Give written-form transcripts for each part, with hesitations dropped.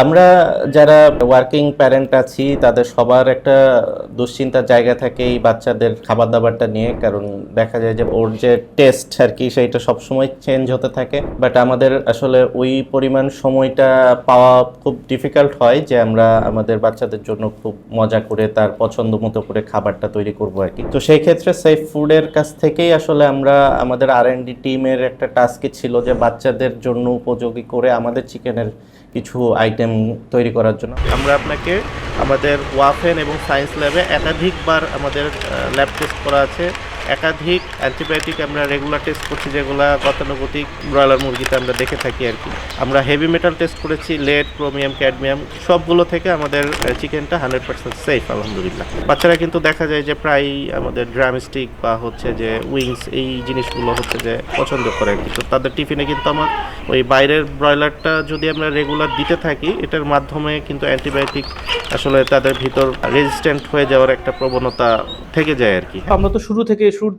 আমরা যারা working parent আছি তাদের সবার একটা দুশ্চিন্তার জায়গা থাকে এই বাচ্চাদের খাবার দাবারটা নিয়ে, কারণ দেখা যায় যে ওর যে টেস্ট আর কি সেইটা সবসময় চেঞ্জ হতে থাকে। বাট আমাদের আসলে ওই পরিমাণ সময়টা পাওয়া খুব ডিফিকাল্ট হয় যে আমরা আমাদের বাচ্চাদের জন্য খুব মজা করে তার পছন্দ মতো করে খাবারটা তৈরি করবো আর কি। তো সেই ক্ষেত্রে সেফ ফুডের কাছ থেকেই আসলে আমরা আমাদের R&D টিমের একটা টাস্কই ছিল যে বাচ্চাদের জন্য উপযোগী করে আমাদের চিকেনের কিছু আইটেম তৈরি করার জন্য আমরা আপনাকে আমাদের ওয়াফেন এবং সায়েন্স ল্যাবে একাধিকবার আমাদের ল্যাব টেস্ট করা আছে। একাধিক অ্যান্টিবায়োটিক আমরা রেগুলার টেস্ট করছি, যেগুলো গতানুগতিক ব্রয়লার মুরগিতে আমরা দেখে থাকি আর কি। আমরা হেভি মেটাল টেস্ট করেছি, লেড, ক্রোমিয়াম, ক্যাডমিয়াম, সবগুলো থেকে আমাদের চিকেনটা 100% সেফ আলহামদুলিল্লাহ। বাচ্চারা কিন্তু দেখা যায় যে প্রায় আমাদের ড্রামস্টিক বা হচ্ছে যে উইংস এই জিনিসগুলো হচ্ছে যে পছন্দ করে আর কি। তো তাদের টিফিনে কিন্তু আমার ওই বাইরের ব্রয়লারটা যদি আমরা রেগুলার দিতে থাকি, এটার মাধ্যমে কিন্তু অ্যান্টিবায়োটিক আসলে তাদের ভিতর রেজিস্ট্যান্ট হয়ে যাওয়ার একটা প্রবণতা থেকে যায় আর কি। আমরা তো শুরু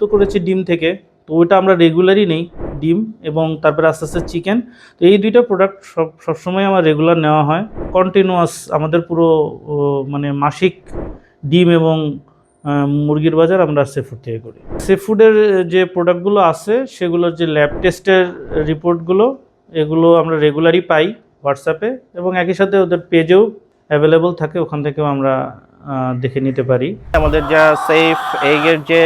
তো করেছি ডিম থেকে, তো ওইটা আমরা রেগুলারই নেই, ডিম এবং তারপরে আস্তে আস্তে চিকেন। তো এই দুইটা প্রোডাক্ট সবসময় আমার রেগুলার নেওয়া হয়, কন্টিনিউয়াস। আমাদের পুরো মানে মাসিক ডিম এবং মুরগির বাজার আমরা সেফ ফুড থেকে করি। সেফ ফুডের যে প্রোডাক্টগুলো আছে সেগুলোর যে ল্যাব টেস্টের রিপোর্টগুলো, এগুলো আমরা রেগুলারই পাই হোয়াটসঅ্যাপে, এবং একই সাথে ওদের পেজেও অ্যাভেলেবল থাকে, ওখান থেকেও আমরা দেখে নিতে পারি। আমাদের যা সেফ এগের যে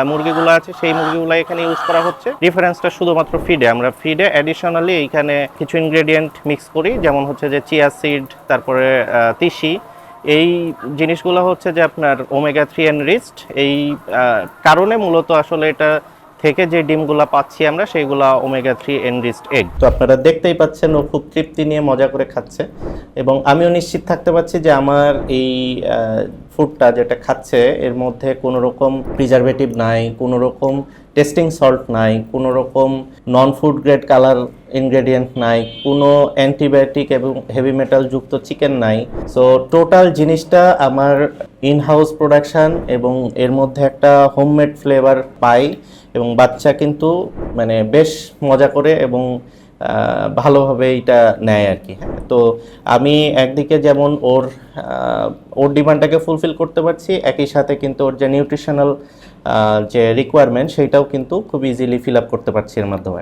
মুরগিগুলো আছে সেই মুরগিগুলো এখানে ইউজ করা হচ্ছে। ডিফারেন্সটা শুধুমাত্র ফিডে, আমরা ফিডে অ্যাডিশনালি এইখানে কিছু ইনগ্রেডিয়েন্ট মিক্স করি, যেমন হচ্ছে যে চিয়া সিড, তারপরে তিসি। এই জিনিসগুলো হচ্ছে যে আপনার ওমেগা 3 এনরিচড, এই কারণে মূলত আসলে এটা থেকে যে ডিমগুলো পাচ্ছি আমরা সেইগুলা ওমেগা 3 এনরিচড এগ। তো আপনারা দেখতেই পাচ্ছেন ও খুব তৃপ্তি নিয়ে মজা করে খাচ্ছে, এবং আমিও নিশ্চিত থাকতে পারছি যে আমার এই ফুডটা যেটা খাচ্ছে এর মধ্যে কোনো রকম প্রিজারভেটিভ নাই, কোনো রকম টেস্টিং সল্ট নাই, কোনো রকম নন ফুড গ্রেড কালার ইনগ্রেডিয়েন্ট নাই, কোনো অ্যান্টিবায়োটিক এবং হেভি মেটাল যুক্ত চিকেন নাই। সো টোটাল জিনিসটা আমার ইনহাউস প্রোডাকশান, এবং এর মধ্যে একটা হোমমেড ফ্লেভার পাই, এবং বাচ্চা কিন্তু মানে বেশ মজা করে এবং ভালোভাবে এটা নেয় আর কি। তো আমি একদিকে যেমন ওর ডিমান্ডটাকে ফুলফিল করতে পারছি, একই সাথে কিন্তু ওর যে নিউট্রিশনাল যে রিকোয়ারমেন্ট সেইটাও কিন্তু খুব ইজিলি ফিল আপ করতে পারছি এর মাধ্যমে।